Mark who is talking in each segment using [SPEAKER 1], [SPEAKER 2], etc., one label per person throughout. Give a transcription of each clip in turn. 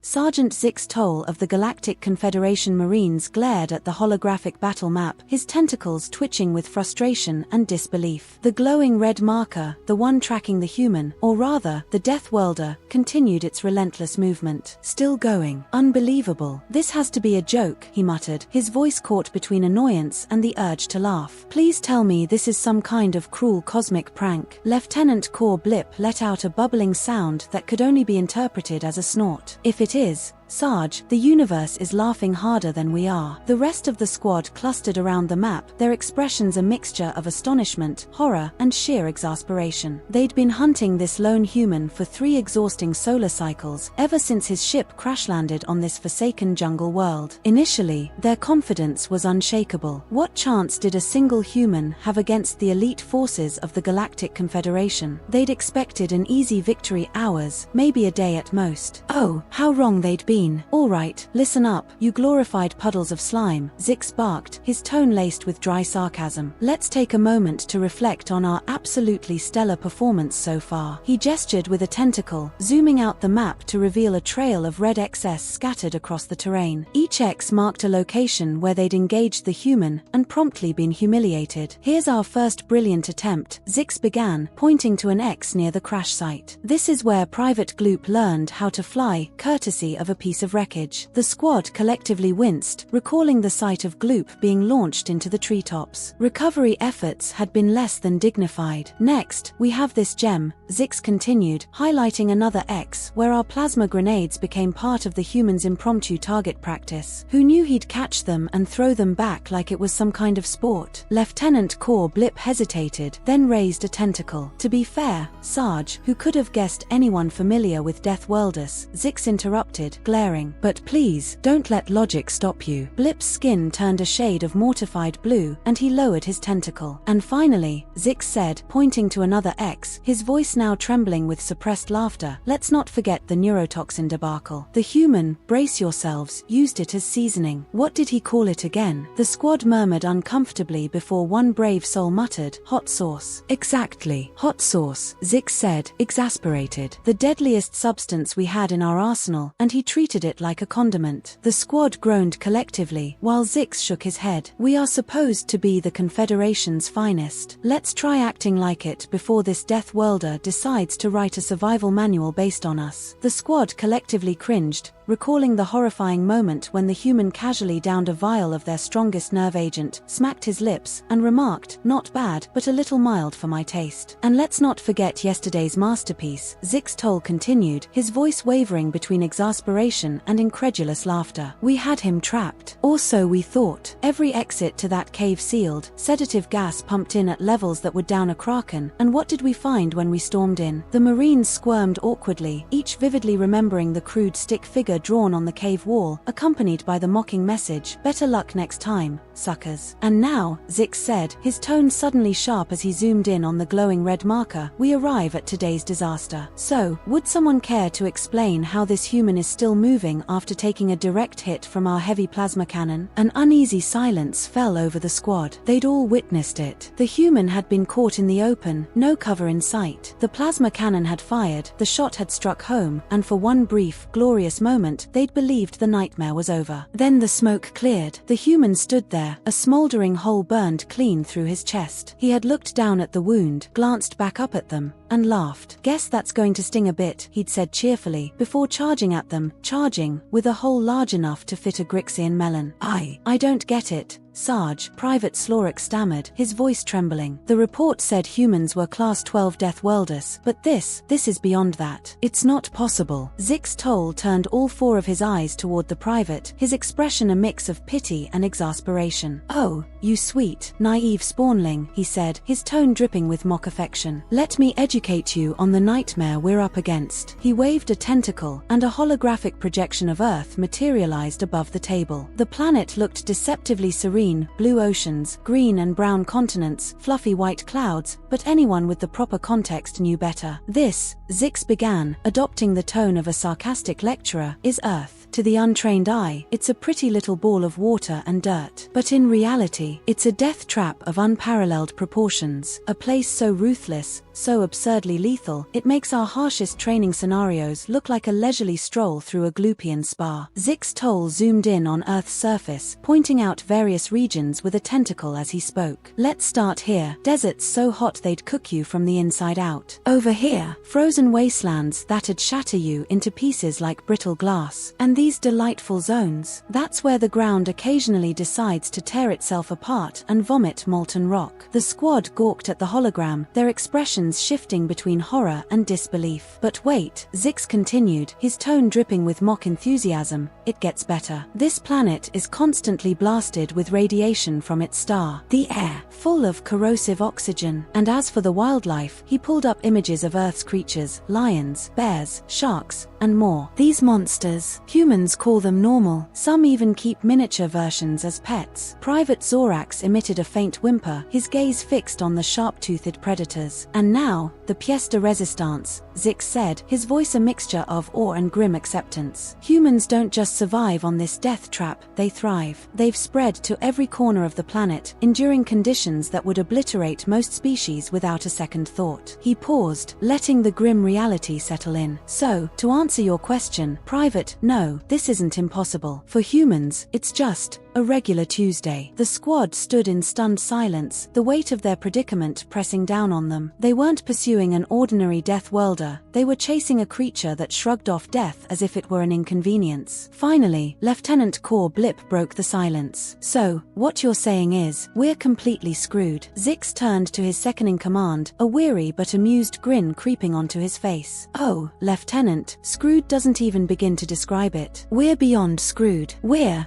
[SPEAKER 1] Sergeant Zix Toll of the Galactic Confederation Marines glared at the holographic battle map, his tentacles twitching with frustration and disbelief. The glowing red marker, the one tracking the human, or rather, the Deathworlder, continued its relentless movement. Still going. Unbelievable. This has to be a joke, he muttered, his voice caught between annoyance and the urge to laugh. Please tell me this is some kind of cruel cosmic prank. Lieutenant Core Blip let out a bubbling sound that could only be interpreted as a snort. If it is, Sarge, the universe is laughing harder than we are. The rest of the squad clustered around the map, their expressions a mixture of astonishment, horror, and sheer exasperation. They'd been hunting this lone human for 3 exhausting solar cycles, ever since his ship crash-landed on this forsaken jungle world. Initially, their confidence was unshakable. What chance did a single human have against the elite forces of the Galactic Confederation? They'd expected an easy victory hours, maybe a day at most. Oh, how wrong they'd been. All right, listen up, you glorified puddles of slime, Zix barked, his tone laced with dry sarcasm. Let's take a moment to reflect on our absolutely stellar performance so far. He gestured with a tentacle, zooming out the map to reveal a trail of red XS scattered across the terrain. Each X marked a location where they'd engaged the human and promptly been humiliated. Here's our first brilliant attempt, Zix began, pointing to an X near the crash site. This is where Private Gloop learned how to fly, courtesy of a piece of wreckage. The squad collectively winced, recalling the sight of Gloop being launched into the treetops. Recovery efforts had been less than dignified. Next, we have this gem, Zix continued, highlighting another X, where our plasma grenades became part of the human's impromptu target practice. Who knew he'd catch them and throw them back like it was some kind of sport? Lieutenant Core Blip hesitated, then raised a tentacle. To be fair, Sarge, who could have guessed anyone familiar with Deathworlders, Zix interrupted, glaring. But please, don't let logic stop you. Blip's skin turned a shade of mortified blue, and he lowered his tentacle. And finally, Zix said, pointing to another X, his voice now trembling with suppressed laughter, let's not forget the neurotoxin debacle. The human, brace yourselves, used it as seasoning. What did he call it again? The squad murmured uncomfortably before one brave soul muttered, hot sauce. Exactly, hot sauce, Zix said, exasperated. The deadliest substance we had in our arsenal, and he treated it like a condiment. The squad groaned collectively, while Zix shook his head. We are supposed to be the Confederation's finest. Let's try acting like it before this Deathworlder decides to write a survival manual based on us. The squad collectively cringed, recalling the horrifying moment when the human casually downed a vial of their strongest nerve agent, smacked his lips, and remarked, not bad, but a little mild for my taste. And let's not forget yesterday's masterpiece, Zix Toll continued, his voice wavering between exasperation and incredulous laughter. We had him trapped. Or so we thought. Every exit to that cave sealed, sedative gas pumped in at levels that would down a kraken, and what did we find when we stormed in? The Marines squirmed awkwardly, each vividly remembering the crude stick figure drawn on the cave wall, accompanied by the mocking message, better luck next time, suckers. And now, Zix said, his tone suddenly sharp as he zoomed in on the glowing red marker, we arrive at today's disaster. So, would someone care to explain how this human is still moving after taking a direct hit from our heavy plasma cannon? An uneasy silence fell over the squad. They'd all witnessed it. The human had been caught in the open, no cover in sight. The plasma cannon had fired, the shot had struck home, and for one brief, glorious moment, they'd believed the nightmare was over. Then the smoke cleared. The human stood there, a smoldering hole burned clean through his chest. He had looked down at the wound, glanced back up at them, and laughed. Guess that's going to sting a bit, he'd said cheerfully, before charging at them, charging, with a hole large enough to fit a Grixian melon. I don't get it, Sarge, Private Sloric stammered, his voice trembling. The report said humans were Class 12 Deathworlders, but this is beyond that. It's not possible. Zix Toll turned all 4 of his eyes toward the private, his expression a mix of pity and exasperation. Oh, you sweet, naive spawnling, he said, his tone dripping with mock affection. Let me educate you on the nightmare we're up against. He waved a tentacle, and a holographic projection of Earth materialized above the table. The planet looked deceptively serene, blue oceans, green and brown continents, fluffy white clouds, but anyone with the proper context knew better. This, Zix began, adopting the tone of a sarcastic lecturer, is Earth. To the untrained eye, it's a pretty little ball of water and dirt. But in reality, it's a death trap of unparalleled proportions, a place so ruthless, so absurdly lethal, it makes our harshest training scenarios look like a leisurely stroll through a Gloopian spa. Zix Toll zoomed in on Earth's surface, pointing out various regions with a tentacle as he spoke. Let's start here. Deserts so hot they'd cook you from the inside out. Over here, frozen wastelands that'd shatter you into pieces like brittle glass. And these delightful zones, that's where the ground occasionally decides to tear itself apart and vomit molten rock. The squad gawked at the hologram, their expressions shifting between horror and disbelief. But wait, Zix continued, his tone dripping with mock enthusiasm, it gets better. This planet is constantly blasted with radiation from its star. The air, full of corrosive oxygen. And as for the wildlife, he pulled up images of Earth's creatures, lions, bears, sharks, and more. These monsters, humans call them normal. Some even keep miniature versions as pets. Private Zorax emitted a faint whimper, his gaze fixed on the sharp-toothed predators. And now, the pièce de résistance, Zix said, his voice a mixture of awe and grim acceptance. Humans don't just survive on this death trap, they thrive. They've spread to every corner of the planet, enduring conditions that would obliterate most species without a second thought. He paused, letting the grim reality settle in. So, to answer your question, Private, no, this isn't impossible. For humans, it's just a regular Tuesday. The squad stood in stunned silence, the weight of their predicament pressing down on them. They weren't pursuing an ordinary Deathworlder, they were chasing a creature that shrugged off death as if it were an inconvenience. Finally, Lieutenant Core Blip broke the silence. So, what you're saying is, we're completely screwed. Zix turned to his second-in-command, a weary but amused grin creeping onto his face. Oh, Lieutenant, screwed doesn't even begin to describe it. We're beyond screwed.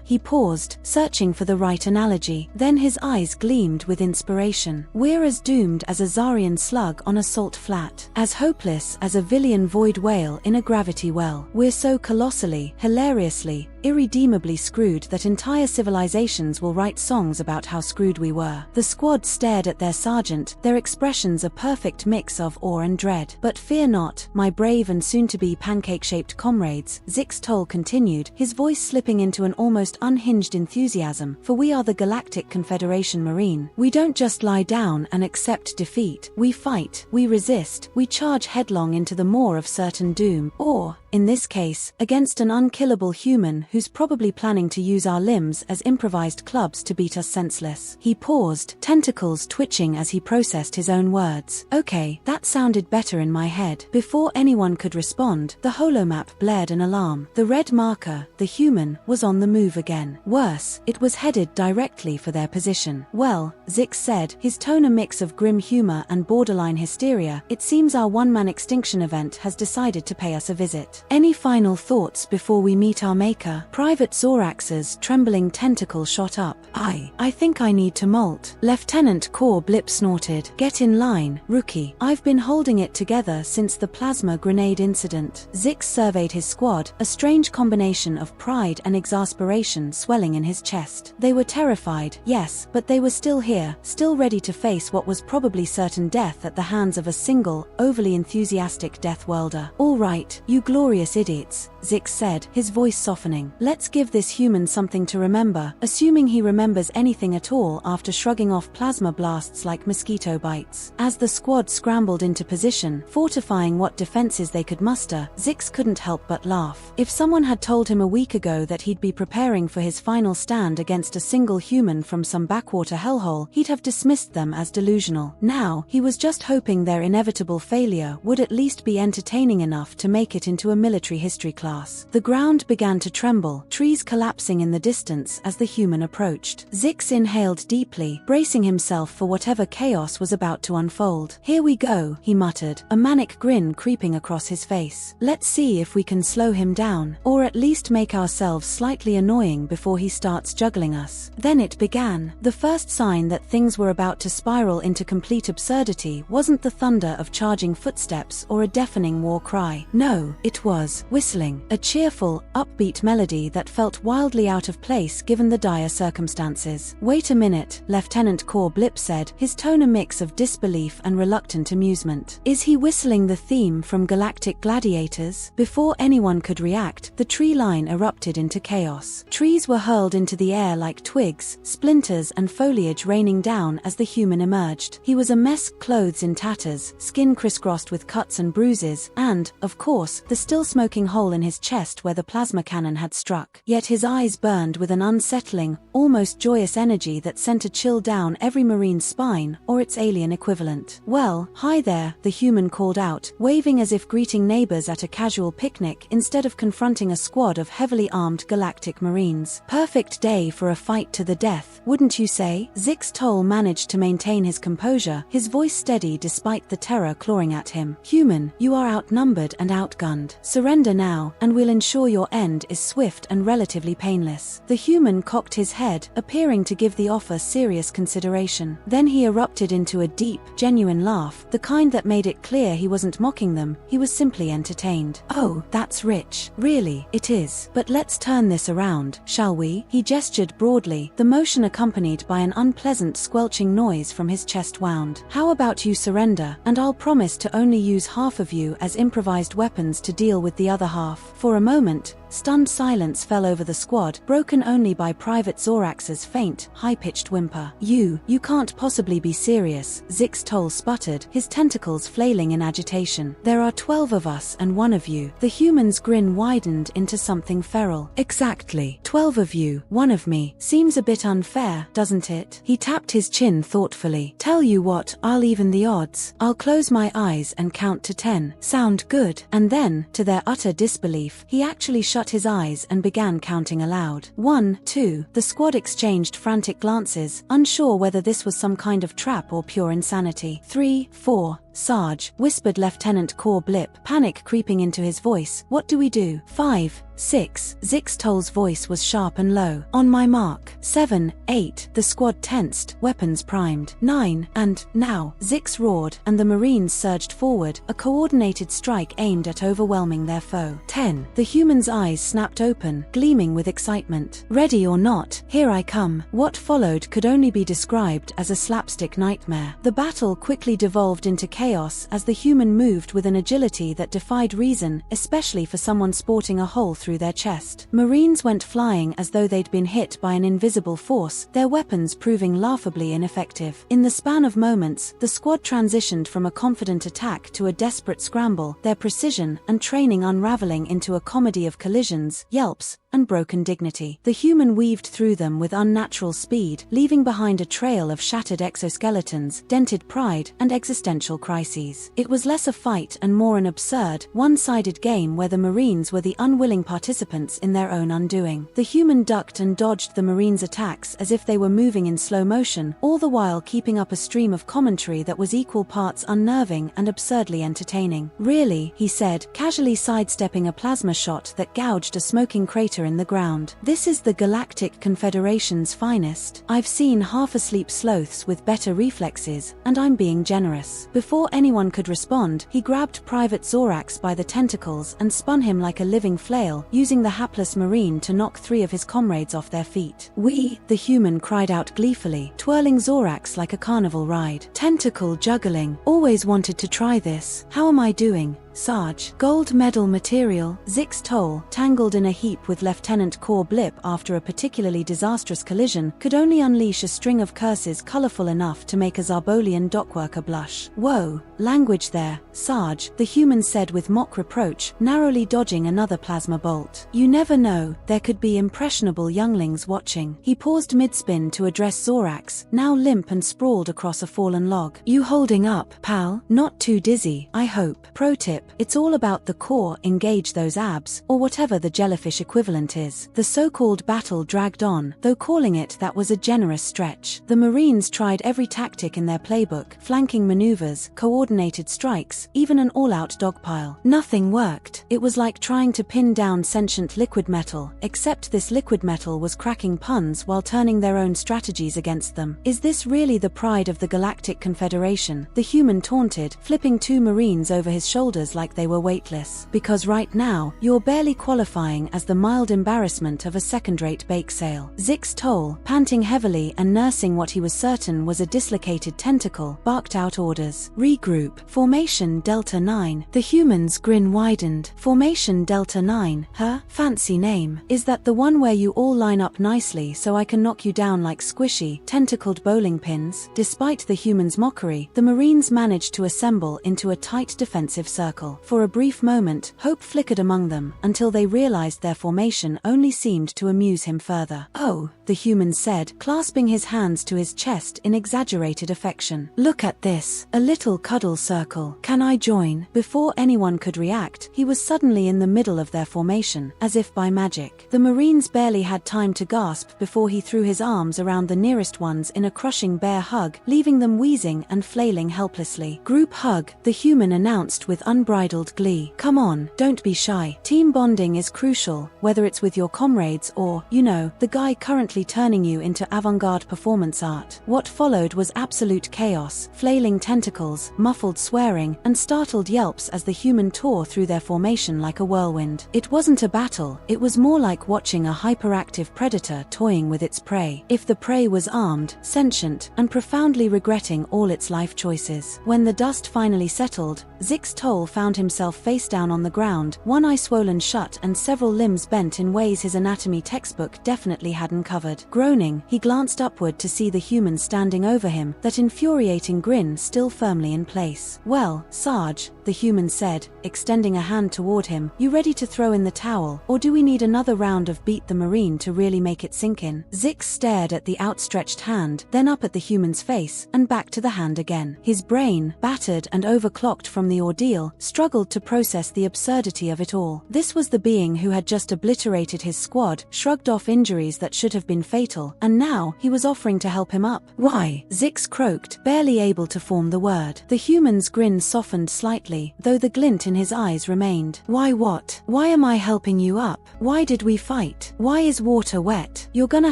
[SPEAKER 1] He paused, searching for the right analogy. Then his eyes gleamed with inspiration. We're as doomed as a Zarian slug on a salt flat. As hopeless as a Villian void whale in a gravity well. We're so colossally, hilariously, irredeemably screwed that entire civilizations will write songs about how screwed we were. The squad stared at their sergeant, their expressions a perfect mix of awe and dread. But fear not, my brave and soon-to-be pancake-shaped comrades, Zix Toll continued, his voice slipping into an almost unhinged enthusiasm, for we are the Galactic Confederation Marine. We don't just lie down and accept defeat. We fight, we resist, we charge headlong into the maw of certain doom, or, in this case, against an unkillable human who's probably planning to use our limbs as improvised clubs to beat us senseless. He paused, tentacles twitching as he processed his own words. Okay, that sounded better in my head. Before anyone could respond, the holomap blared an alarm. The red marker, the human, was on the move again. Worse, it was headed directly for their position. Well, Zix said, his tone a mix of grim humor and borderline hysteria, it seems our one-man extinction event has decided to pay us a visit. Any final thoughts before we meet our maker? Private Zorax's trembling tentacle shot up. I think I need to molt. Lieutenant Core Blip snorted. Get in line, rookie. I've been holding it together since the plasma grenade incident. Zix surveyed his squad, a strange combination of pride and exasperation swelling in his chest. They were terrified, yes, but they were still here, still ready to face what was probably certain death at the hands of a single, overly enthusiastic Deathworlder. All right, you glorious idiots, Zix said, his voice softening. Let's give this human something to remember, assuming he remembers anything at all after shrugging off plasma blasts like mosquito bites. As the squad scrambled into position, fortifying what defenses they could muster, Zix couldn't help but laugh. If someone had told him a week ago that he'd be preparing for his final stand against a single human from some backwater hellhole, he'd have dismissed them as delusional. Now, he was just hoping their inevitable failure would at least be entertaining enough to make it into a military history class. The ground began to tremble, trees collapsing in the distance as the human approached. Zix inhaled deeply, bracing himself for whatever chaos was about to unfold. Here we go, he muttered, a manic grin creeping across his face. Let's see if we can slow him down, or at least make ourselves slightly annoying before he starts juggling us. Then it began. The first sign that things were about to spiral into complete absurdity wasn't the thunder of charging footsteps or a deafening war cry. No, it was whistling. singing. A cheerful, upbeat melody that felt wildly out of place given the dire circumstances. "Wait a minute," Lieutenant Corps Blip said, his tone a mix of disbelief and reluctant amusement. "Is he whistling the theme from Galactic Gladiators?" Before anyone could react, the tree line erupted into chaos. Trees were hurled into the air like twigs, splinters and foliage raining down as the human emerged. He was a mess, clothes in tatters, skin crisscrossed with cuts and bruises, and, of course, the still smoking hole in his chest where the plasma cannon had struck. Yet his eyes burned with an unsettling, almost joyous energy that sent a chill down every Marine's spine, or its alien equivalent. "Well, hi there," the human called out, waving as if greeting neighbors at a casual picnic instead of confronting a squad of heavily armed galactic Marines. "Perfect day for a fight to the death, wouldn't you say?" Zix Toll managed to maintain his composure, his voice steady despite the terror clawing at him. "Human, you are outnumbered and outgunned. Surrender now, and we'll ensure your end is swift and relatively painless." The human cocked his head, appearing to give the offer serious consideration. Then he erupted into a deep, genuine laugh, the kind that made it clear he wasn't mocking them, he was simply entertained. "Oh, that's rich. Really, it is. But let's turn this around, shall we?" He gestured broadly, the motion accompanied by an unpleasant squelching noise from his chest wound. "How about you surrender, and I'll promise to only use half of you as improvised weapons to deal with the other half." For a moment, stunned silence fell over the squad, broken only by Private Zorax's faint, high-pitched whimper. You can't possibly be serious," Zix Toll sputtered, his tentacles flailing in agitation. "There are 12 of us and one of you." The human's grin widened into something feral. "Exactly. 12 of you, one of me. Seems a bit unfair, doesn't it?" He tapped his chin thoughtfully. "Tell you what, I'll even the odds. I'll close my eyes and count to 10. Sound good?" And then, to their utter disbelief, he actually shut his eyes and began counting aloud. 1, 2. The squad exchanged frantic glances, unsure whether this was some kind of trap or pure insanity. 3, 4. "Sarge," whispered Lieutenant Corps Blip, panic creeping into his voice. "What do we do?" 5, 6. Zix Toll's voice was sharp and low. "On my mark." 7, 8. The squad tensed, weapons primed. 9, and now, Zix roared, and the Marines surged forward, a coordinated strike aimed at overwhelming their foe. 10. The human's eyes snapped open, gleaming with excitement. "Ready or not, here I come." What followed could only be described as a slapstick nightmare. The battle quickly devolved into chaos as the human moved with an agility that defied reason, especially for someone sporting a hole through their chest. Marines went flying as though they'd been hit by an invisible force, their weapons proving laughably ineffective. In the span of moments, the squad transitioned from a confident attack to a desperate scramble, their precision and training unraveling into a comedy of collisions, yelps, and broken dignity. The human weaved through them with unnatural speed, leaving behind a trail of shattered exoskeletons, dented pride, and existential crises. It was less a fight and more an absurd, one-sided game where the Marines were the unwilling participants in their own undoing. The human ducked and dodged the Marines' attacks as if they were moving in slow motion, all the while keeping up a stream of commentary that was equal parts unnerving and absurdly entertaining. "Really," he said, casually sidestepping a plasma shot that gouged a smoking crater in the ground. "This is the Galactic Confederation's finest. I've seen half-asleep sloths with better reflexes, and I'm being generous." Before anyone could respond, he grabbed Private Zorax by the tentacles and spun him like a living flail, using the hapless Marine to knock 3 of his comrades off their feet. "We," the human cried out gleefully, twirling Zorax like a carnival ride. "Tentacle juggling. Always wanted to try this. How am I doing, Sarge?" "Gold medal material." Zix Toll, tangled in a heap with Lieutenant Corps Blip after a particularly disastrous collision, could only unleash a string of curses colorful enough to make a Zarbolian dockworker blush. "Whoa, language there, Sarge," the human said with mock reproach, narrowly dodging another plasma bolt. "You never know, there could be impressionable younglings watching." He paused mid-spin to address Zorax, now limp and sprawled across a fallen log. "You holding up, pal? Not too dizzy, I hope." Pro tip: it's all about the core, engage those abs, or whatever the jellyfish equivalent is. The so-called battle dragged on, though calling it that was a generous stretch. The Marines tried every tactic in their playbook, flanking maneuvers, coordinating coordinated strikes, even an all-out dogpile. Nothing worked. It was like trying to pin down sentient liquid metal, except this liquid metal was cracking puns while turning their own strategies against them. Is this really the pride of the Galactic Confederation? The human taunted, flipping two Marines over his shoulders like they were weightless. Because right now, you're barely qualifying as the mild embarrassment of a second-rate bake sale. Zix Toll, panting heavily and nursing what he was certain was a dislocated tentacle, barked out orders. Regroup. Formation Delta 9. The human's grin widened. Formation Delta 9. Her fancy name. Is that the one where you all line up nicely so I can knock you down like squishy, tentacled bowling pins? Despite the human's mockery, the Marines managed to assemble into a tight defensive circle. For a brief moment, hope flickered among them, until they realized their formation only seemed to amuse him further. Oh, the human said, clasping his hands to his chest in exaggerated affection. Look at this. A little cuddle circle. Can I join? Before anyone could react, he was suddenly in the middle of their formation, as if by magic. The Marines barely had time to gasp before he threw his arms around the nearest ones in a crushing bear hug, leaving them wheezing and flailing helplessly. Group hug, the human announced with unbridled glee. Come on, don't be shy. Team bonding is crucial, whether it's with your comrades or, you know, the guy currently turning you into avant-garde performance art. What followed was absolute chaos, flailing tentacles, muffled swearing, and startled yelps as the human tore through their formation like a whirlwind. It wasn't a battle, it was more like watching a hyperactive predator toying with its prey. If the prey was armed, sentient, and profoundly regretting all its life choices. When the dust finally settled, Zix Toll found himself face down on the ground, one eye swollen shut and several limbs bent in ways his anatomy textbook definitely hadn't covered. Groaning, he glanced upward to see the human standing over him, that infuriating grin still firmly in place. Well, Sarge, the human said, extending a hand toward him, you ready to throw in the towel, or do we need another round of Beat the Marine to really make it sink in? Zix stared at the outstretched hand, then up at the human's face, and back to the hand again. His brain, battered and overclocked from the ordeal, struggled to process the absurdity of it all. This was the being who had just obliterated his squad, shrugged off injuries that should have been fatal, and now he was offering to help him up. Why? Zix croaked, barely able to form the word. The human's grin softened slightly, though the glint in his eyes remained. Why what? Why am I helping you up? Why did we fight? Why is water wet? You're gonna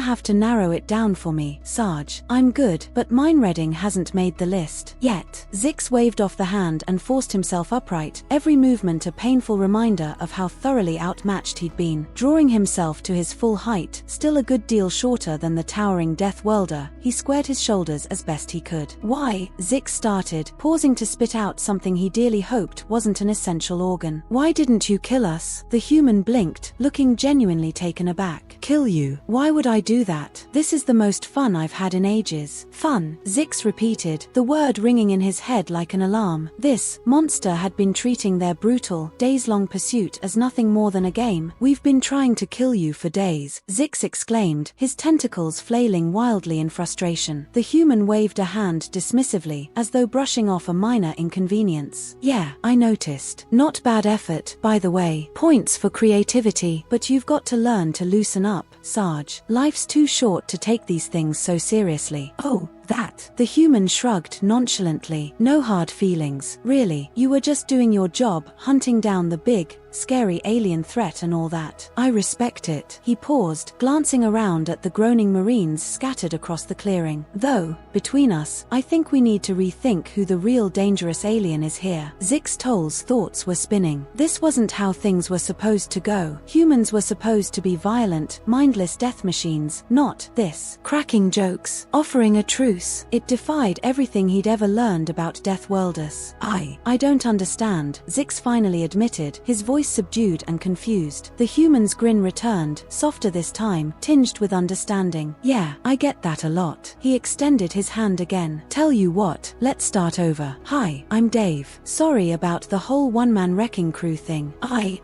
[SPEAKER 1] have to narrow it down for me, Sarge. I'm good, but mine reading hasn't made the list yet. Zix waved off the hand and forced himself upright, every movement a painful reminder of how thoroughly outmatched he'd been. Drawing himself to his full height, still a good deal shorter than the towering Deathworlder, he squared his shoulders as best he could. Why? Zix started, pausing to spit out something he dearly hoped wasn't an essential organ. Why didn't you kill us? The human blinked, looking genuinely taken aback. Kill you? Why would I do that? This is the most fun I've had in ages. Fun? Zix repeated, the word ringing in his head like an alarm. This monster had been treating their brutal, days-long pursuit as nothing more than a game. We've been trying to kill you for days, Zix exclaimed, his tentacles flailing wildly in frustration. The human waved a hand dismissively, as though brushing off a minor inconvenience. Yeah, I noticed. Not bad effort, by the way. Points for creativity. But you've got to learn to loosen up, Sarge. Life's too short to take these things so seriously. Oh, that. The human shrugged nonchalantly. No hard feelings, really. You were just doing your job, hunting down the big, scary alien threat and all that. I respect it. He paused, glancing around at the groaning Marines scattered across the clearing. Though, between us, I think we need to rethink who the real dangerous alien is here. Zix Toll's thoughts were spinning. This wasn't how things were supposed to go. Humans were supposed to be violent, mindless death machines, not this. Cracking jokes, offering a truce. It defied everything he'd ever learned about Deathworlders. I don't understand, Zix finally admitted, his voice subdued and confused. The human's grin returned, softer this time, tinged with understanding. Yeah, I get that a lot. He extended his hand again. Tell you what, let's start over. Hi, I'm Dave. Sorry about the whole one-man wrecking crew thing. I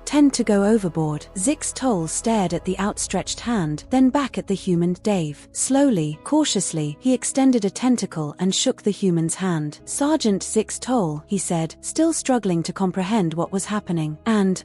[SPEAKER 1] tend to go overboard. Zix Toll stared at the outstretched hand, then back at the human Dave. Slowly, cautiously, he extended a tentacle and shook the human's hand. Sergeant Zix Toll, he said, still struggling to comprehend what was happening. And,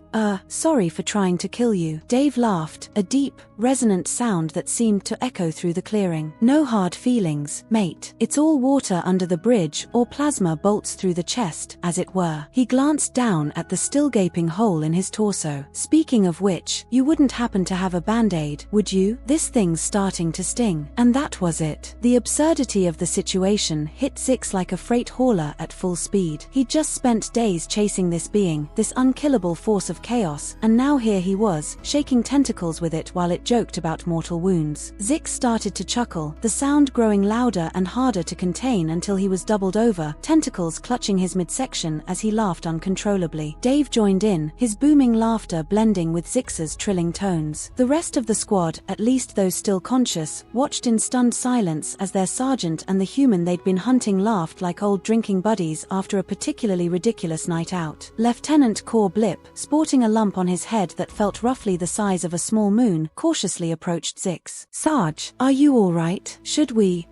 [SPEAKER 1] sorry for trying to kill you. Dave laughed, a deep, resonant sound that seemed to echo through the clearing. No hard feelings, mate. It's all water under the bridge, or plasma bolts through the chest, as it were. He glanced down at the still gaping hole in his torso. Speaking of which, you wouldn't happen to have a band-aid, would you? This thing's starting to sting. And that was it. The absurdity of the situation hit Zix like a freight hauler at full speed. He'd just spent days chasing this being, this unkillable force of chaos, and now here he was, shaking tentacles with it while it joked about mortal wounds. Zix started to chuckle, the sound growing louder and harder to contain until he was doubled over, tentacles clutching his midsection as he laughed uncontrollably. Dave joined in, his booming laughter blending with Zix's trilling tones. The rest of the squad, at least those still conscious, watched in stunned silence as their sergeant and the human they'd been hunting laughed like old drinking buddies after a particularly ridiculous night out. Lieutenant Core Blip, sporting a lump on his head that felt roughly the size of a small moon, cautiously approached Zix. "Sarge, are you all right? Should we,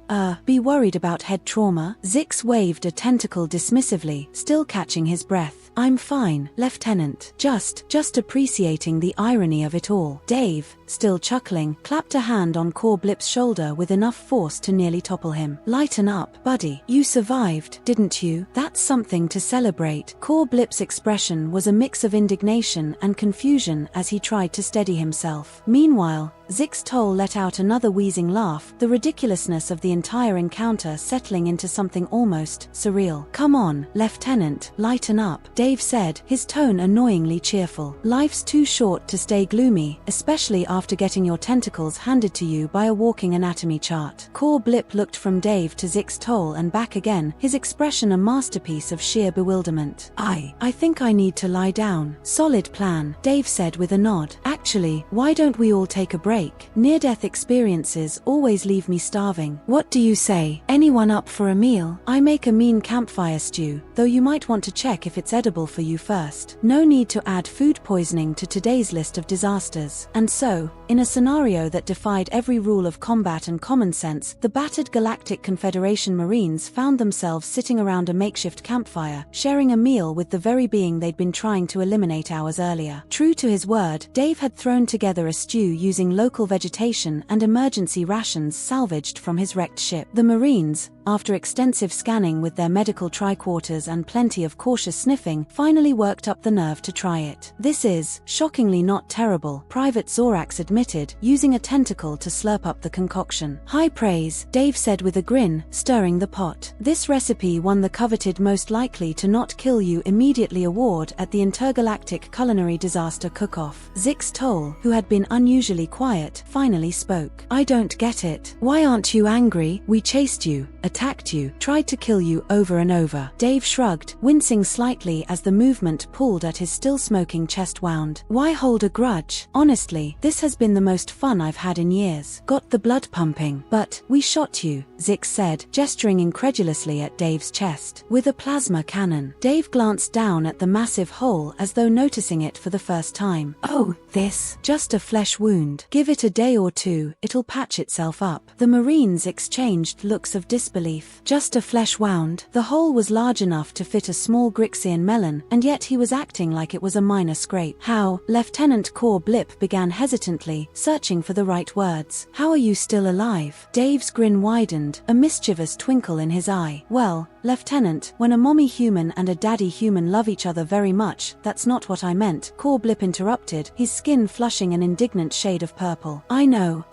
[SPEAKER 1] be worried about head trauma?" Zix waved a tentacle dismissively, still catching his breath. "I'm fine, Lieutenant. Just appreciating the irony of it all." Dave, still chuckling, clapped a hand on Core Blip's shoulder with enough force to nearly topple him. "Lighten up, buddy. You survived, didn't you? That's something to celebrate." Core Blip's expression was a mix of indignation and confusion as he tried to steady himself. Meanwhile, Zix Toll let out another wheezing laugh, the ridiculousness of the entire encounter settling into something almost surreal. "Come on, Lieutenant, lighten up," Dave said, his tone annoyingly cheerful. "Life's too short to stay gloomy, especially after getting your tentacles handed to you by a walking anatomy chart." Core Blip looked from Dave to Zix Toll and back again, his expression a masterpiece of sheer bewilderment. I think I need to lie down." "Solid plan," Dave said with a nod. "Actually, why don't we all take a break? Near-death experiences always leave me starving. What do you say? Anyone up for a meal? I make a mean campfire stew, though you might want to check if it's edible for you first. No need to add food poisoning to today's list of disasters." And so, in a scenario that defied every rule of combat and common sense, the battered Galactic Confederation Marines found themselves sitting around a makeshift campfire, sharing a meal with the very being they'd been trying to eliminate hours earlier. True to his word, Dave had thrown together a stew using local vegetation and emergency rations salvaged from his wrecked ship. The Marines, after extensive scanning with their medical tricorders and plenty of cautious sniffing, finally worked up the nerve to try it. "This is, shockingly not terrible," Private Zorax admitted, using a tentacle to slurp up the concoction. "High praise," Dave said with a grin, stirring the pot. "This recipe won the coveted Most Likely to Not Kill You Immediately award at the Intergalactic Culinary Disaster Cook-Off." Zix Toll, who had been unusually quiet, finally spoke. "I don't get it. Why aren't you angry? We chased you, attacked you, tried to kill you over and over." Dave shrugged, wincing slightly as the movement pulled at his still smoking chest wound. "Why hold a grudge? Honestly, this has been the most fun I've had in years. Got the blood pumping. But, we shot you," Zix said, gesturing incredulously at Dave's chest. "With a plasma cannon." Dave glanced down at the massive hole as though noticing it for the first time. "Oh, this? Just a flesh wound. Give it a day or two, it'll patch itself up." The Marines exchanged looks of disbelief. Just a flesh wound? The hole was large enough to fit a small Grixian melon, and yet he was acting like it was a minor scrape. "How?" Lieutenant Core Blip began hesitantly, searching for the right words. "How are you still alive?" Dave's grin widened, a mischievous twinkle in his eye. "Well, Lieutenant, when a mommy human and a daddy human love each other very much, that's not what I meant," Core Blip interrupted, his skin flushing an indignant shade of purple. I know,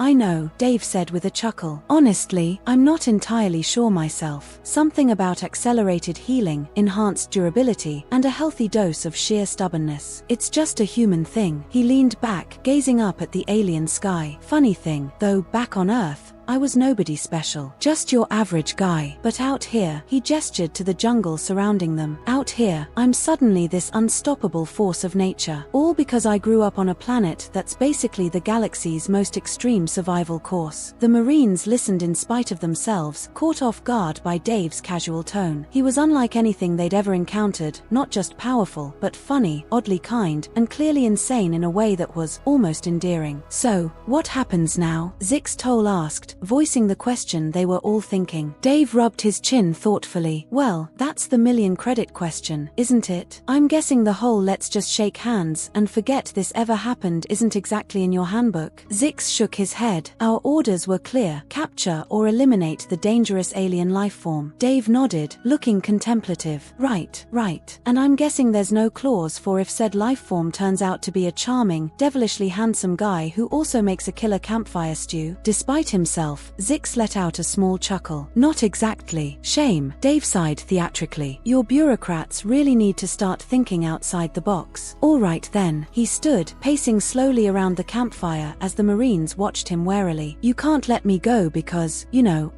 [SPEAKER 1] Dave said with a chuckle. "Honestly, I'm not entirely sure myself. Something about accelerated healing, enhanced durability, and a healthy dose of sheer stubbornness. It's just a human thing." He leaned back, gazing up at the alien sky. "Funny thing, though, back on Earth, I was nobody special. Just your average guy. But out here," he gestured to the jungle surrounding them, "out here, I'm suddenly this unstoppable force of nature. All because I grew up on a planet that's basically the galaxy's most extreme survival course." The Marines listened in spite of themselves, caught off guard by Dave's casual tone. He was unlike anything they'd ever encountered, not just powerful, but funny, oddly kind, and clearly insane in a way that was almost endearing. "So, what happens now?" Zix Toll asked, voicing the question they were all thinking. Dave rubbed his chin thoughtfully. Well, that's the million credit question, isn't it? I'm guessing the whole let's just shake hands and forget this ever happened isn't exactly in your handbook. Zix shook his head. Our orders were clear: capture or eliminate the dangerous alien life form. Dave nodded, looking contemplative. Right. And I'm guessing there's no clause for if said life form turns out to be a charming, devilishly handsome guy who also makes a killer campfire stew. Despite himself, Zix let out a small chuckle. Not exactly. Shame. Dave sighed theatrically. Your bureaucrats really need to start thinking outside the box. All right then. He stood, pacing slowly around the campfire as the Marines watched him warily. You can't let me go because,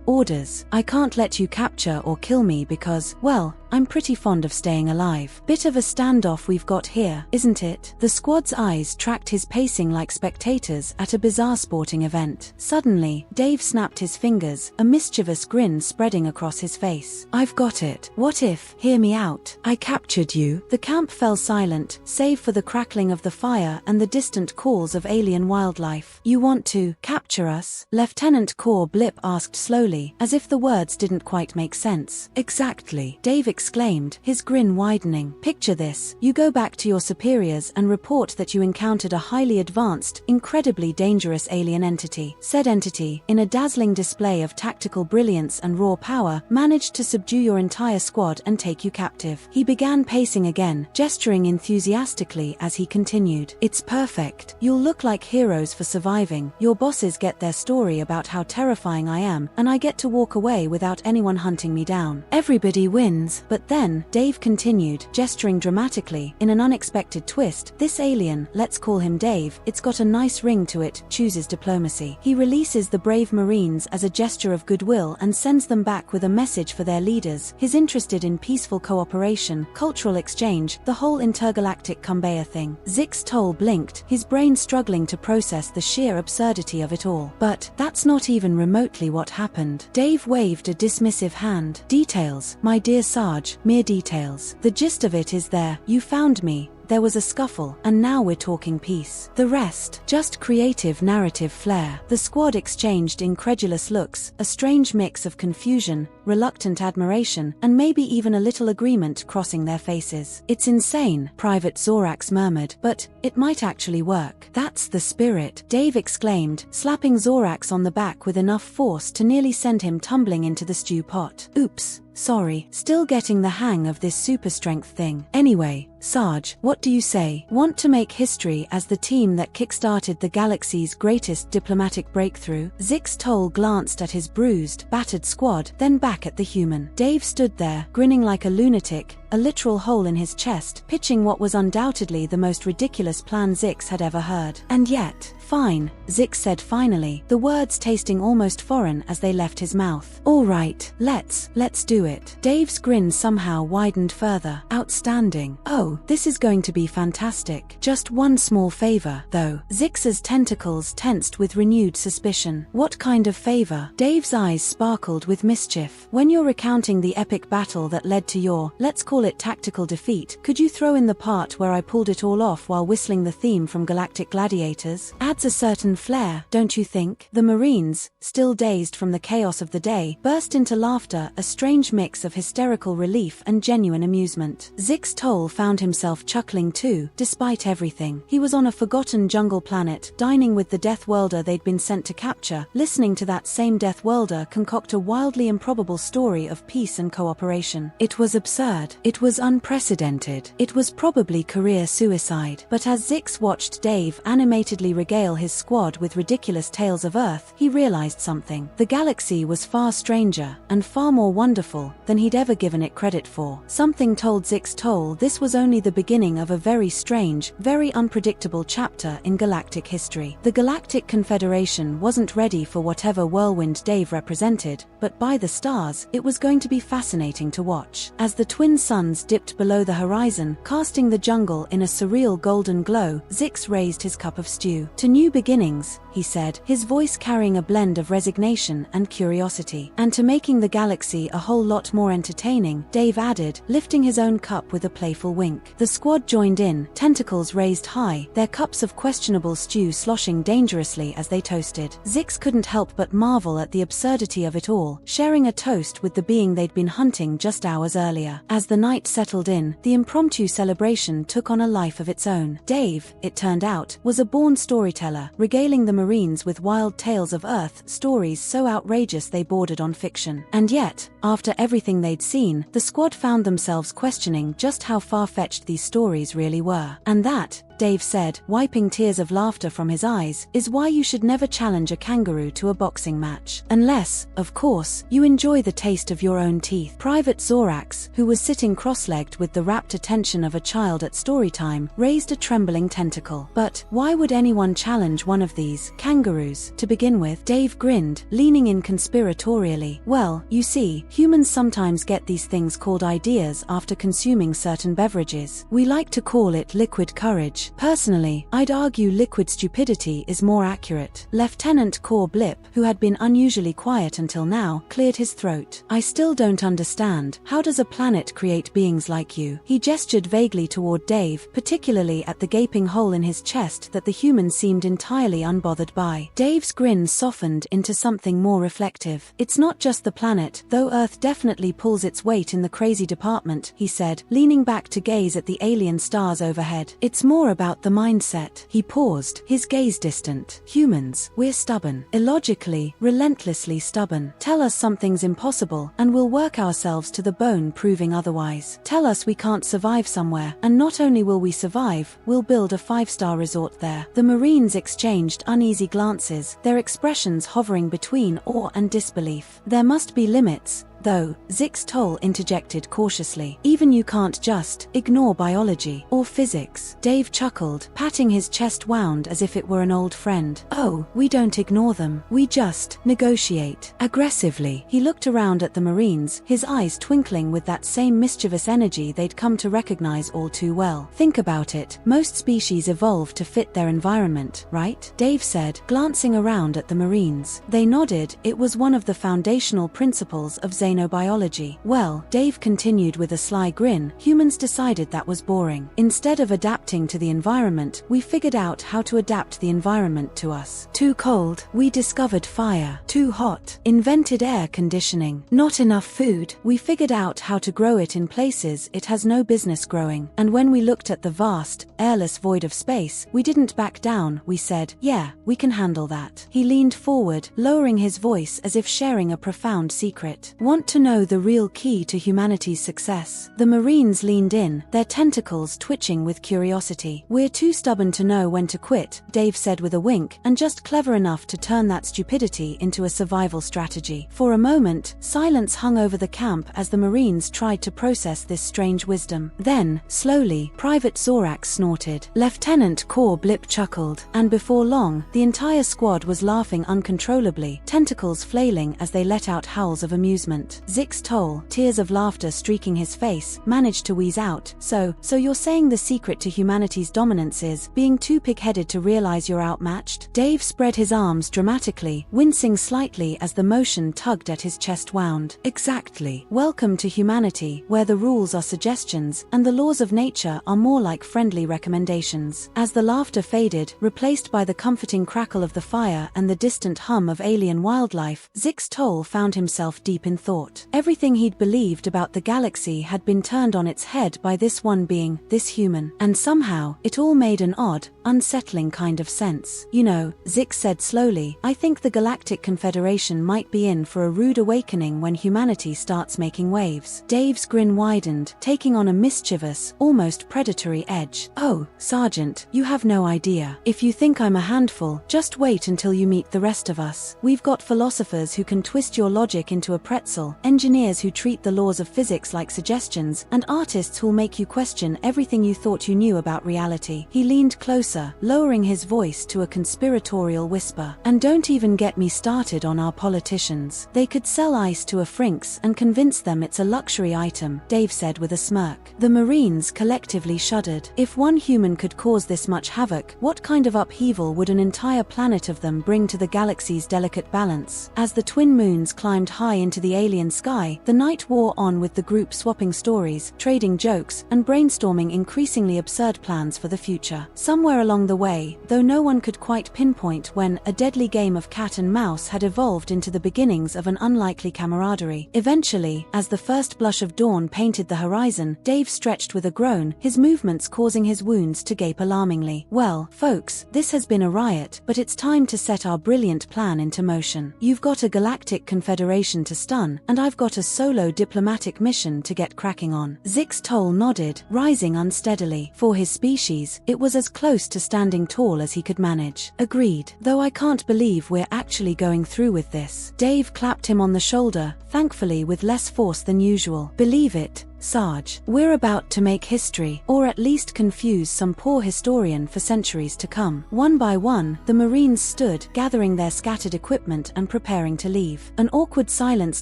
[SPEAKER 1] orders. I can't let you capture or kill me because, well, I'm pretty fond of staying alive. Bit of a standoff we've got here, isn't it? The squad's eyes tracked his pacing like spectators at a bizarre sporting event. Suddenly, Dave snapped his fingers, a mischievous grin spreading across his face. I've got it. What if, hear me out, I captured you? The camp fell silent, save for the crackling of the fire and the distant calls of alien wildlife. You want to capture us? Lieutenant Corps Blip asked slowly, as if the words didn't quite make sense. Exactly, Dave exclaimed, his grin widening. Picture this: you go back to your superiors and report that you encountered a highly advanced, incredibly dangerous alien entity. Said entity, in a dazzling display of tactical brilliance and raw power, managed to subdue your entire squad and take you captive. He began pacing again, gesturing enthusiastically as he continued. It's perfect. You'll look like heroes for surviving. Your bosses get their story about how terrifying I am, and I get to walk away without anyone hunting me down. Everybody wins. But then, Dave continued, gesturing dramatically, in an unexpected twist, this alien, let's call him Dave, it's got a nice ring to it, chooses diplomacy. He releases the brave Marines as a gesture of goodwill and sends them back with a message for their leaders. He's interested in peaceful cooperation, cultural exchange, the whole intergalactic conveyor thing. Zix Toll blinked, his brain struggling to process the sheer absurdity of it all. But that's not even remotely what happened. Dave waved a dismissive hand. Details, my dear Sarge. Mere details. The gist of it is there. You found me. There was a scuffle, and now we're talking peace. The rest, just creative narrative flair. The squad exchanged incredulous looks, a strange mix of confusion, reluctant admiration, and maybe even a little agreement crossing their faces. It's insane, Private Zorax murmured, but it might actually work. That's the spirit, Dave exclaimed, slapping Zorax on the back with enough force to nearly send him tumbling into the stew pot. Oops. Sorry, still getting the hang of this super strength thing. Anyway, Sarge, what do you say? Want to make history as the team that kickstarted the galaxy's greatest diplomatic breakthrough? Zix Toll glanced at his bruised, battered squad, then back at the human. Dave stood there, grinning like a lunatic, a literal hole in his chest, pitching what was undoubtedly the most ridiculous plan Zix had ever heard. And yet, fine, Zix said finally, the words tasting almost foreign as they left his mouth. All right, let's do it. Dave's grin somehow widened further. Outstanding. Oh, this is going to be fantastic. Just one small favor, though. Zix's tentacles tensed with renewed suspicion. What kind of favor? Dave's eyes sparkled with mischief. When you're recounting the epic battle that led to your, let's call it tactical defeat, could you throw in the part where I pulled it all off while whistling the theme from Galactic Gladiators? Adds a certain flair, don't you think? The Marines, still dazed from the chaos of the day, burst into laughter, a strange mix of hysterical relief and genuine amusement. Zix Toll found himself chuckling too, despite everything. He was on a forgotten jungle planet, dining with the Deathworlder they'd been sent to capture, listening to that same Deathworlder concoct a wildly improbable story of peace and cooperation. It was absurd. It was unprecedented. It was probably career suicide. But as Zix watched Dave animatedly regale his squad with ridiculous tales of Earth, he realized something. The galaxy was far stranger, and far more wonderful, than he'd ever given it credit for. Something told Zix Toll this was only the beginning of a very strange, very unpredictable chapter in galactic history. The Galactic Confederation wasn't ready for whatever whirlwind Dave represented, but by the stars, it was going to be fascinating to watch. As the twin suns dipped below the horizon, casting the jungle in a surreal golden glow, Zix raised his cup of stew. "To new beginnings," he said, his voice carrying a blend of resignation and curiosity. "And to making the galaxy a whole lot more entertaining," Dave added, lifting his own cup with a playful wink. The squad joined in, tentacles raised high, their cups of questionable stew sloshing dangerously as they toasted. Zix couldn't help but marvel at the absurdity of it all, sharing a toast with the being they'd been hunting just hours earlier. As the night settled in, the impromptu celebration took on a life of its own. Dave, it turned out, was a born storyteller, regaling the Marines with wild tales of Earth, stories so outrageous they bordered on fiction. And yet, after everything they'd seen, the squad found themselves questioning just how far-fetched these stories really were. "And that," Dave said, wiping tears of laughter from his eyes, "is why you should never challenge a kangaroo to a boxing match. Unless, of course, you enjoy the taste of your own teeth." Private Zorax, who was sitting cross-legged with the rapt attention of a child at storytime, raised a trembling tentacle. "But why would anyone challenge one of these kangaroos to begin with?" Dave grinned, leaning in conspiratorially. "Well, you see, humans sometimes get these things called ideas after consuming certain beverages. We like to call it liquid courage. Personally, I'd argue liquid stupidity is more accurate." Lieutenant Core Blip, who had been unusually quiet until now, cleared his throat. "I still don't understand. How does a planet create beings like you?" He gestured vaguely toward Dave, particularly at the gaping hole in his chest that the human seemed entirely unbothered by. Dave's grin softened into something more reflective. "It's not just the planet, though Earth definitely pulls its weight in the crazy department," he said, leaning back to gaze at the alien stars overhead. "It's more about the mindset." He paused, his gaze distant. "Humans, we're stubborn. Illogically, relentlessly stubborn. Tell us something's impossible, and we'll work ourselves to the bone proving otherwise. Tell us we can't survive somewhere, and not only will we survive, we'll build a 5-star resort there." The Marines exchanged uneasy glances, their expressions hovering between awe and disbelief. "There must be limits, though," Zix Toll interjected cautiously. "Even you can't just ignore biology or physics." Dave chuckled, patting his chest wound as if it were an old friend. "Oh, we don't ignore them. We just negotiate aggressively." He looked around at the Marines, his eyes twinkling with that same mischievous energy they'd come to recognize all too well. "Think about it. Most species evolve to fit their environment, right?" Dave said, glancing around at the Marines. They nodded. It was one of the foundational principles of xenobiology. "Well," Dave continued with a sly grin, "humans decided that was boring. Instead of adapting to the environment, we figured out how to adapt the environment to us. Too cold, we discovered fire. Too hot, invented air conditioning. Not enough food, we figured out how to grow it in places it has no business growing. And when we looked at the vast, airless void of space, we didn't back down. We said, yeah, we can handle that." He leaned forward, lowering his voice as if sharing a profound secret. "Want to know the real key to humanity's success?" The Marines leaned in, their tentacles twitching with curiosity. "We're too stubborn to know when to quit," Dave said with a wink, "and just clever enough to turn that stupidity into a survival strategy." For a moment, silence hung over the camp as the Marines tried to process this strange wisdom. Then, slowly, Private Zorax snorted. Lieutenant Core Blip chuckled, and before long, the entire squad was laughing uncontrollably, tentacles flailing as they let out howls of amusement. Zix Toll, tears of laughter streaking his face, managed to wheeze out, So you're saying the secret to humanity's dominance is being too pig-headed to realize you're outmatched?" Dave spread his arms dramatically, wincing slightly as the motion tugged at his chest wound. "Exactly. Welcome to humanity, where the rules are suggestions, and the laws of nature are more like friendly recommendations." As the laughter faded, replaced by the comforting crackle of the fire and the distant hum of alien wildlife, Zix Toll found himself deep in thought. Everything he'd believed about the galaxy had been turned on its head by this one being, this human, and somehow, it all made an odd, unsettling kind of sense. "You know," Zix said slowly, "I think the Galactic Confederation might be in for a rude awakening when humanity starts making waves." Dave's grin widened, taking on a mischievous, almost predatory edge. "Oh, Sergeant, you have no idea. If you think I'm a handful, just wait until you meet the rest of us. We've got philosophers who can twist your logic into a pretzel battle, engineers who treat the laws of physics like suggestions, and artists who'll make you question everything you thought you knew about reality. He leaned closer, lowering his voice to a conspiratorial whisper. And don't even get me started on our politicians. They could sell ice to a Frinks and convince them it's a luxury item, Dave said with a smirk. The Marines collectively shuddered. If one human could cause this much havoc, what kind of upheaval would an entire planet of them bring to the galaxy's delicate balance? As the twin moons climbed high into the alien sky, the night wore on with the group swapping stories, trading jokes, and brainstorming increasingly absurd plans for the future. Somewhere along the way, though no one could quite pinpoint when, a deadly game of cat and mouse had evolved into the beginnings of an unlikely camaraderie. Eventually, as the first blush of dawn painted the horizon, Dave stretched with a groan, his movements causing his wounds to gape alarmingly. Well, folks, this has been a riot, but it's time to set our brilliant plan into motion. You've got a galactic confederation to stun, and I've got a solo diplomatic mission to get cracking on. Zix-Tol nodded, rising unsteadily. For his species, it was as close to standing tall as he could manage. Agreed. Though I can't believe we're actually going through with this. Dave clapped him on the shoulder, thankfully with less force than usual. Believe it, Sarge. We're about to make history, or at least confuse some poor historian for centuries to come. One by one, the Marines stood, gathering their scattered equipment and preparing to leave. An awkward silence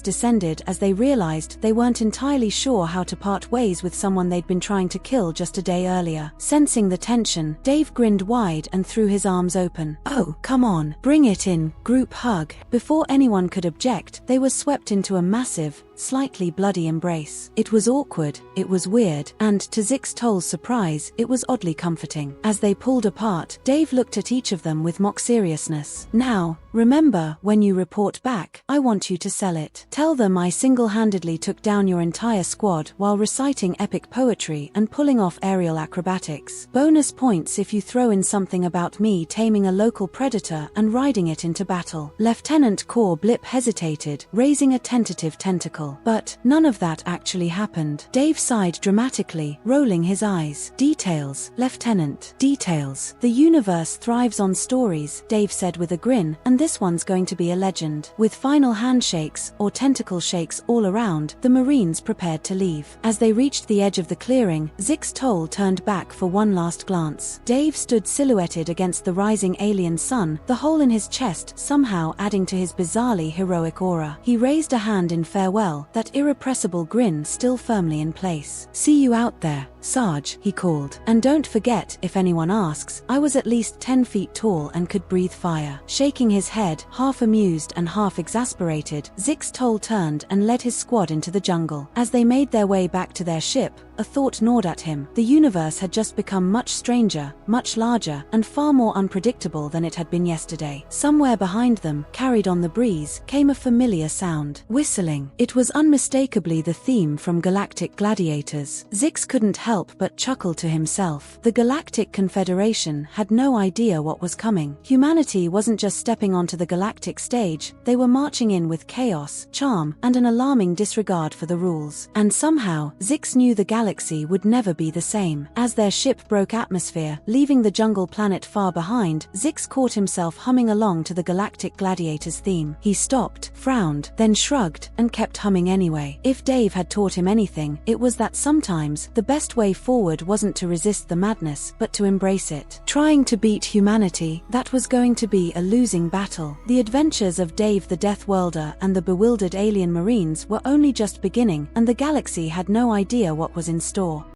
[SPEAKER 1] descended as they realized they weren't entirely sure how to part ways with someone they'd been trying to kill just a day earlier. Sensing the tension, Dave grinned wide and threw his arms open. Oh, come on, bring it in, group hug. Before anyone could object, they were swept into a massive, slightly bloody embrace. It was awkward, it was weird, and to Zix-Tol's surprise, it was oddly comforting. As they pulled apart, Dave looked at each of them with mock seriousness. Now, remember, when you report back, I want you to sell it. Tell them I single-handedly took down your entire squad while reciting epic poetry and pulling off aerial acrobatics. Bonus points if you throw in something about me taming a local predator and riding it into battle. Lieutenant Corps Blip hesitated, raising a tentative tentacle. But none of that actually happened. Dave sighed dramatically, rolling his eyes. Details, Lieutenant. Details. The universe thrives on stories, Dave said with a grin, and this one's going to be a legend. With final handshakes, or tentacle shakes all around, the Marines prepared to leave. As they reached the edge of the clearing, Zix-Tol turned back for one last glance. Dave stood silhouetted against the rising alien sun, the hole in his chest somehow adding to his bizarrely heroic aura. He raised a hand in farewell, that irrepressible grin still firmly in place. See you out there, Sarge, he called. And don't forget, if anyone asks, I was at least 10 feet tall and could breathe fire. Shaking his head, half amused and half exasperated, Zix-Tol turned and led his squad into the jungle. As they made their way back to their ship, a thought gnawed at him. The universe had just become much stranger, much larger, and far more unpredictable than it had been yesterday. Somewhere behind them, carried on the breeze, came a familiar sound. Whistling. It was unmistakably the theme from Galactic Gladiators. Zix couldn't help but chuckle to himself. The Galactic Confederation had no idea what was coming. Humanity wasn't just stepping onto the galactic stage, they were marching in with chaos, charm, and an alarming disregard for the rules. And somehow, Zix knew the galaxy would never be the same. As their ship broke atmosphere, leaving the jungle planet far behind, Zix caught himself humming along to the Galactic Gladiators theme. He stopped, frowned, then shrugged, and kept humming anyway. If Dave had taught him anything, it was that sometimes, the best way forward wasn't to resist the madness, but to embrace it. Trying to beat humanity, that was going to be a losing battle. The adventures of Dave the Deathworlder and the bewildered alien Marines were only just beginning, and the galaxy had no idea what was in store.